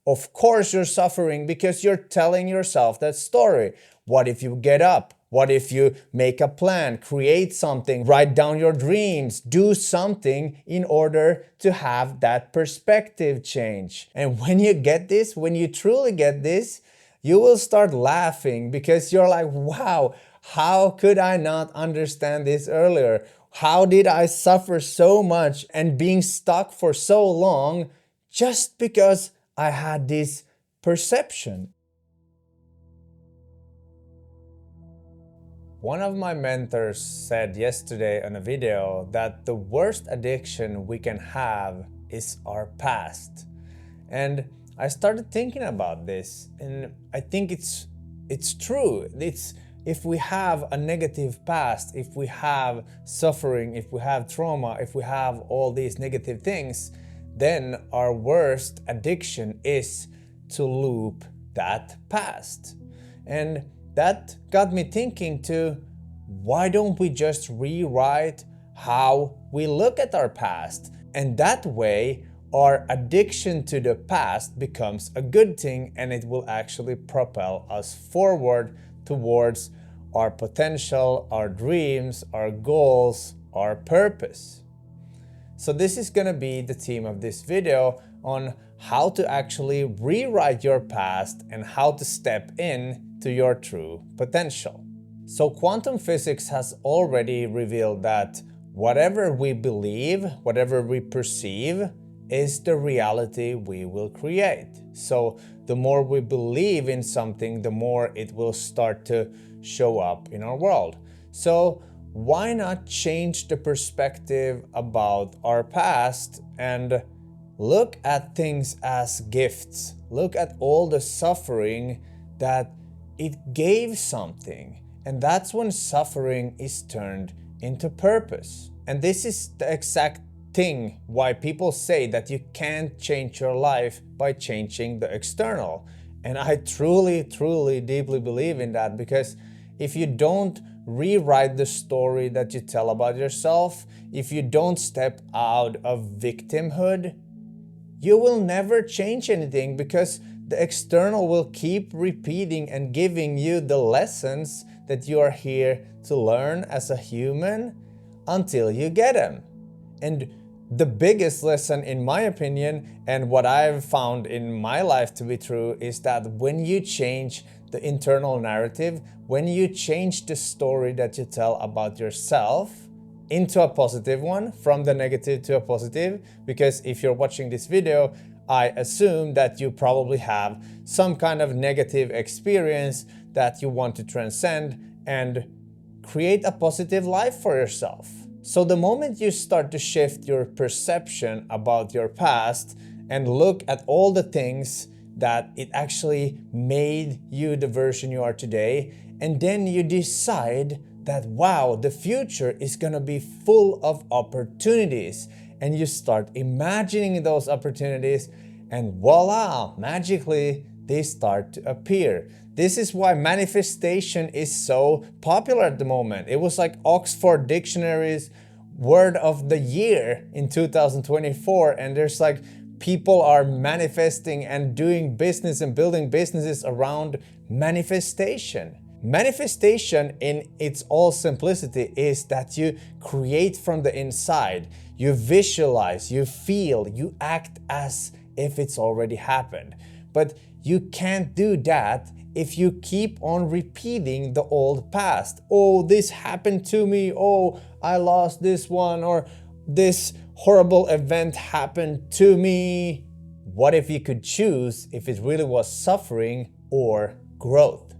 Of course you're suffering because you're telling yourself that story. What if you get up? What if you make a plan, create something, write down your dreams, do something in order to have that perspective change? And when you get this, when you truly get this, you will start laughing because you're like, wow, how could I not understand this earlier? How did I suffer so much and being stuck for so long just because I had this perception? One of my mentors said yesterday on a video that the worst addiction we can have is our past. And I started thinking about this, and I think it's true. It's if we have a negative past, if we have suffering, if we have trauma, if we have all these negative things, then our worst addiction is to loop that past. And that got me thinking to, why don't we just rewrite how we look at our past? And that way, our addiction to the past becomes a good thing, and it will actually propel us forward towards our potential, our dreams, our goals, our purpose. So this is gonna be the theme of this video, on how to actually rewrite your past and how to step in to your true potential. So quantum physics has already revealed that whatever we believe, whatever we perceive, is the reality we will create. So the more we believe in something, the more it will start to show up in our world. So why not change the perspective about our past and look at things as gifts? Look at all the suffering that it gave something. And that's when suffering is turned into purpose. And this is the exact thing why people say that you can't change your life by changing the external. And I truly, deeply believe in that, because if you don't rewrite the story that you tell about yourself, if you don't step out of victimhood, you will never change anything, because the external will keep repeating and giving you the lessons that you are here to learn as a human until you get them. And the biggest lesson, in my opinion, and what I've found in my life to be true, is that when you change the internal narrative, when you change the story that you tell about yourself into a positive one, from the negative to a positive, because if you're watching this video, I assume that you probably have some kind of negative experience that you want to transcend and create a positive life for yourself. So the moment you start to shift your perception about your past and look at all the things that it actually made you the version you are today, and then you decide that, wow, the future is gonna be full of opportunities, and you start imagining those opportunities, and voila, magically they start to appear. This is why manifestation is so popular at the moment. It was like Oxford Dictionary's word of the year in 2024, and there's like people are manifesting and doing business and building businesses around manifestation. Manifestation in its all simplicity is that you create from the inside. You visualize, you feel, you act as if it's already happened. But you can't do that if you keep on repeating the old past. Oh, this happened to me. Oh, I lost this one, or this horrible event happened to me. What if you could choose if it really was suffering or growth?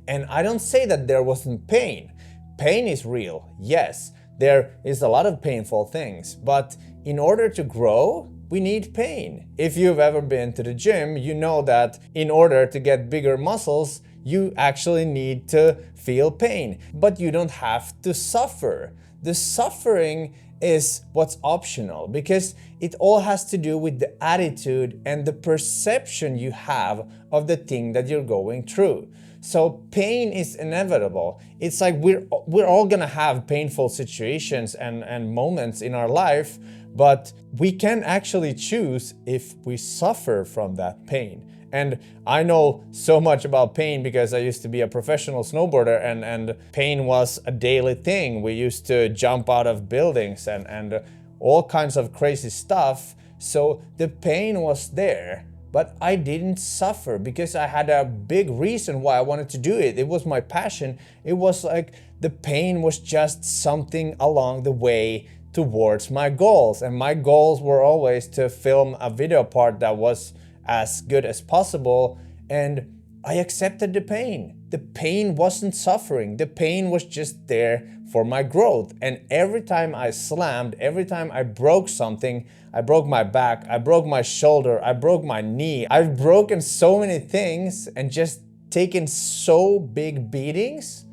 And I don't say that there wasn't pain. Pain is real, yes. There is a lot of painful things, but in order to grow, we need pain. If you've ever been to the gym, you know that in order to get bigger muscles, you actually need to feel pain, but you don't have to suffer. The suffering is what's optional, because it all has to do with the attitude and the perception you have of the thing that you're going through. So pain is inevitable. It's like we're all gonna have painful situations and moments in our life, but we can actually choose if we suffer from that pain. And I know so much about pain because I used to be a professional snowboarder, and pain was a daily thing. We used to jump out of buildings and all kinds of crazy stuff. So the pain was there, but I didn't suffer because I had a big reason why I wanted to do it. It was my passion. It was like the pain was just something along the way towards my goals. And my goals were always to film a video part that was as good as possible. And I accepted the pain. The pain wasn't suffering. The pain was just there for my growth. And every time I slammed, every time I broke something, I broke my back, I broke my shoulder, I broke my knee. I've broken so many things and just taken so big beatings,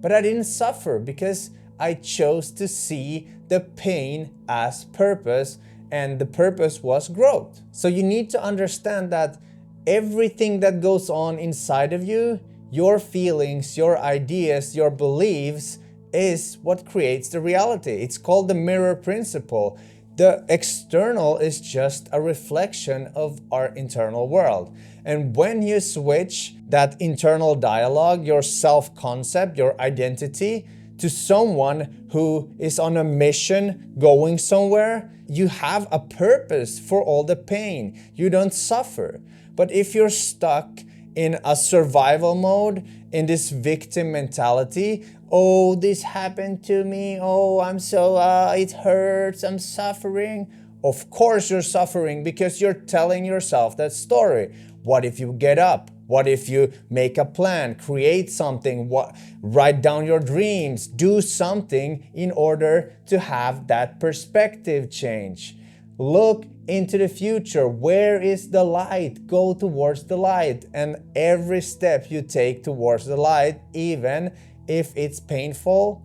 but I didn't suffer because I chose to see the pain as purpose, and the purpose was growth. So you need to understand that everything that goes on inside of you, your feelings, your ideas, your beliefs, is what creates the reality. It's called the mirror principle. The external is just a reflection of our internal world. And when you switch that internal dialogue, your self-concept, your identity, to someone who is on a mission going somewhere, you have a purpose for all the pain. You don't suffer. But if you're stuck in a survival mode, in this victim mentality, oh, this happened to me, oh, it hurts, I'm suffering. Of course you're suffering because you're telling yourself that story. What if you get up? What if you make a plan, create something, write down your dreams, do something in order to have that perspective change? Look into the future. Where is the light? Go towards the light. And every step you take towards the light, even if it's painful,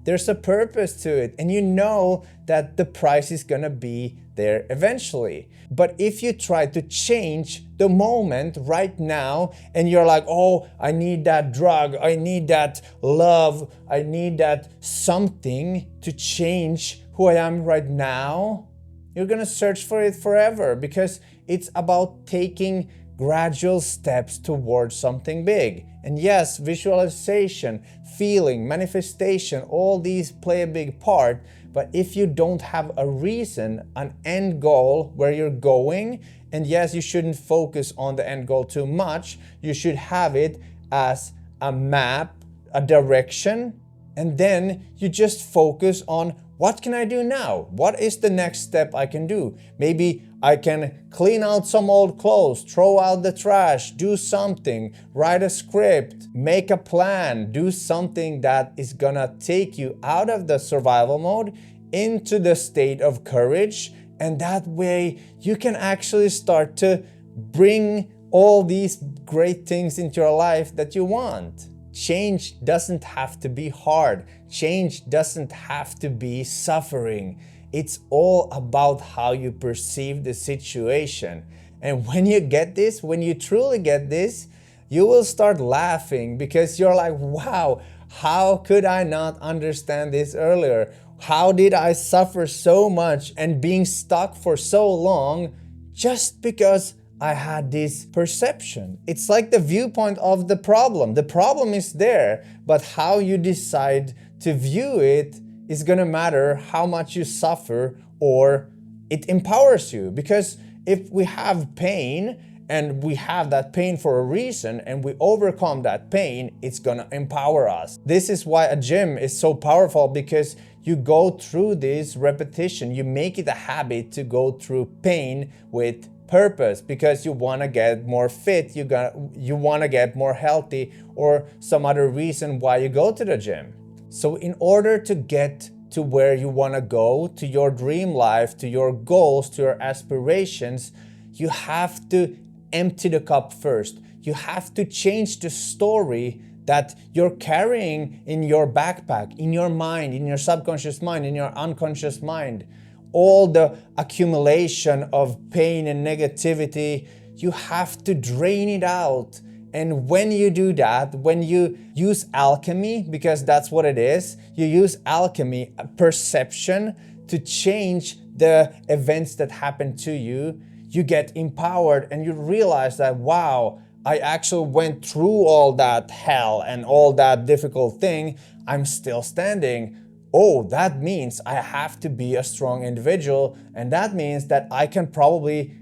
there's a purpose to it. And you know that the price is gonna be there eventually. But if you try to change the moment right now and you're like, oh, I need that drug, I need that love, I need that something to change who I am right now, you're gonna search for it forever, because it's about taking gradual steps towards something big. And yes, visualization, feeling, manifestation, all these play a big part. But if you don't have a reason, an end goal where you're going, and yes, you shouldn't focus on the end goal too much, you should have it as a map, a direction, and then you just focus on, what can I do now? What is the next step I can do? Maybe I can clean out some old clothes, throw out the trash, do something, write a script, make a plan, do something that is gonna take you out of the survival mode into the state of courage. And that way you can actually start to bring all these great things into your life that you want. Change doesn't have to be hard. Change doesn't have to be suffering. It's all about how you perceive the situation. And when you get this, when you truly get this, you will start laughing, because you're like, wow, how could I not understand this earlier? How did I suffer so much and being stuck for so long just because I had this perception? It's like the viewpoint of the problem. The problem is there, but how you decide to view it is gonna matter how much you suffer, or it empowers you. Because if we have pain, and we have that pain for a reason, and we overcome that pain, it's gonna empower us. This is why a gym is so powerful, because you go through this repetition, you make it a habit to go through pain with purpose, because you want to get more fit, you want to get more healthy, or some other reason why you go to the gym. So in order to get to where you want to go, to your dream life, to your goals, to your aspirations, you have to empty the cup first. You have to change the story that you're carrying in your backpack, in your mind, in your subconscious mind, in your unconscious mind. All the accumulation of pain and negativity, you have to drain it out. And when you do that, when you use alchemy, because that's what it is, you use alchemy, perception, to change the events that happen to you, you get empowered and you realize that, wow, I actually went through all that hell and all that difficult thing. I'm still standing. Oh, that means I have to be a strong individual, and that means that I can probably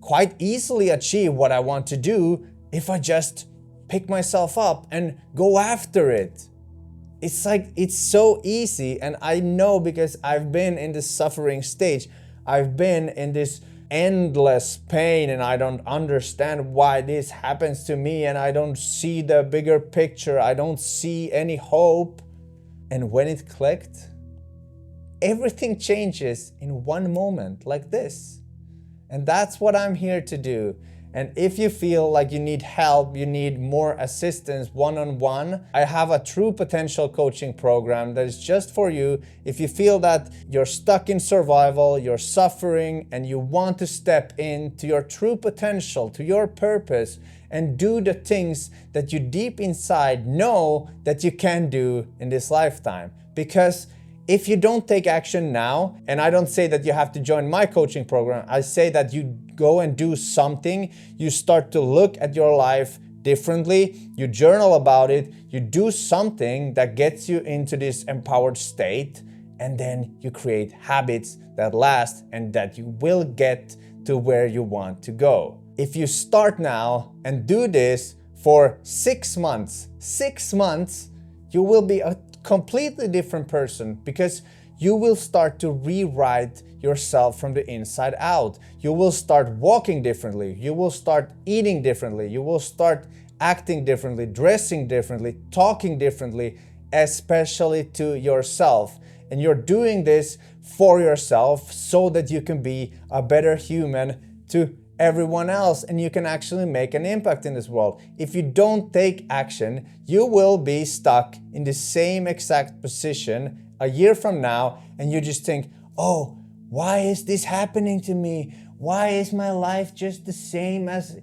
quite easily achieve what I want to do if I just pick myself up and go after it. It's like, it's so easy, and I know because I've been in this suffering stage. I've been in this endless pain, and I don't understand why this happens to me, and I don't see the bigger picture. I don't see any hope. And when it clicked, everything changes in one moment like this. And that's what I'm here to do. And if you feel like you need help, you need more assistance one-on-one, I have a true potential coaching program that is just for you. If you feel that you're stuck in survival, you're suffering, and you want to step into your true potential, to your purpose, and do the things that you deep inside know that you can do in this lifetime. Because if you don't take action now, and I don't say that you have to join my coaching program, I say that you go and do something, you start to look at your life differently, you journal about it, you do something that gets you into this empowered state, and then you create habits that last and that you will get to where you want to go. If you start now and do this for 6 months, you will be a completely different person, because you will start to rewrite yourself from the inside out. You will start walking differently. You will start eating differently. You will start acting differently, dressing differently, talking differently, especially to yourself. And you're doing this for yourself so that you can be a better human to everyone else, and you can actually make an impact in this world. If you don't take action, you will be stuck in the same exact position a year from now, and you just think, oh, why is this happening to me? Why is my life just the same as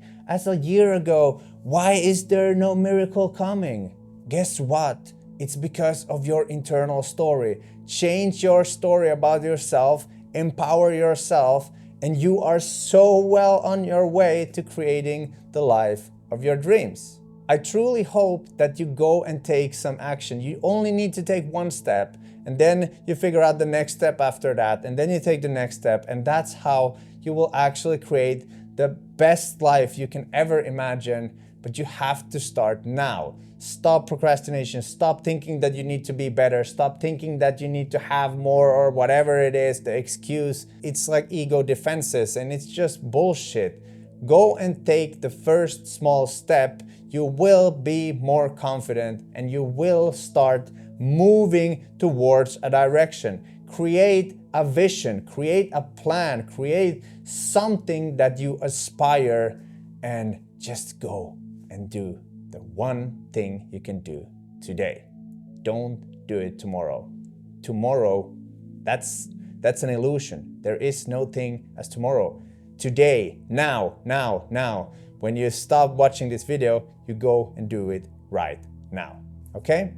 a year ago? Why is there no miracle coming? Guess what? It's because of your internal story. Change your story about yourself, empower yourself, and you are so well on your way to creating the life of your dreams. I truly hope that you go and take some action. You only need to take one step, and then you figure out the next step after that, and then you take the next step, and that's how you will actually create the best life you can ever imagine. But you have to start now. Stop procrastination. Stop thinking that you need to be better. Stop thinking that you need to have more, or whatever it is, the excuse. It's like ego defenses, and it's just bullshit. Go and take the first small step. You will be more confident, and you will start moving towards a direction. Create a vision, create a plan, create something that you aspire, and just go and do the one thing you can do today. Don't do it tomorrow. Tomorrow, that's an illusion. There is no thing as tomorrow. Today, now. When you stop watching this video, you go and do it right now. Okay?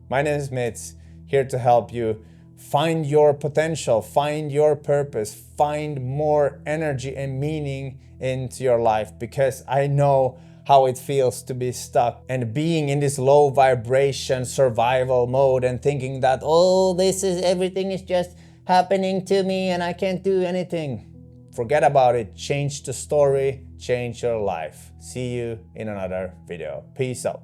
My name is Mitz, here to help you find your potential, find your purpose, find more energy and meaning into your life, because I know how it feels to be stuck and being in this low vibration survival mode and thinking that, oh, everything is just happening to me and I can't do anything. Forget about it. Change the story, change your life. See you in another video. Peace out.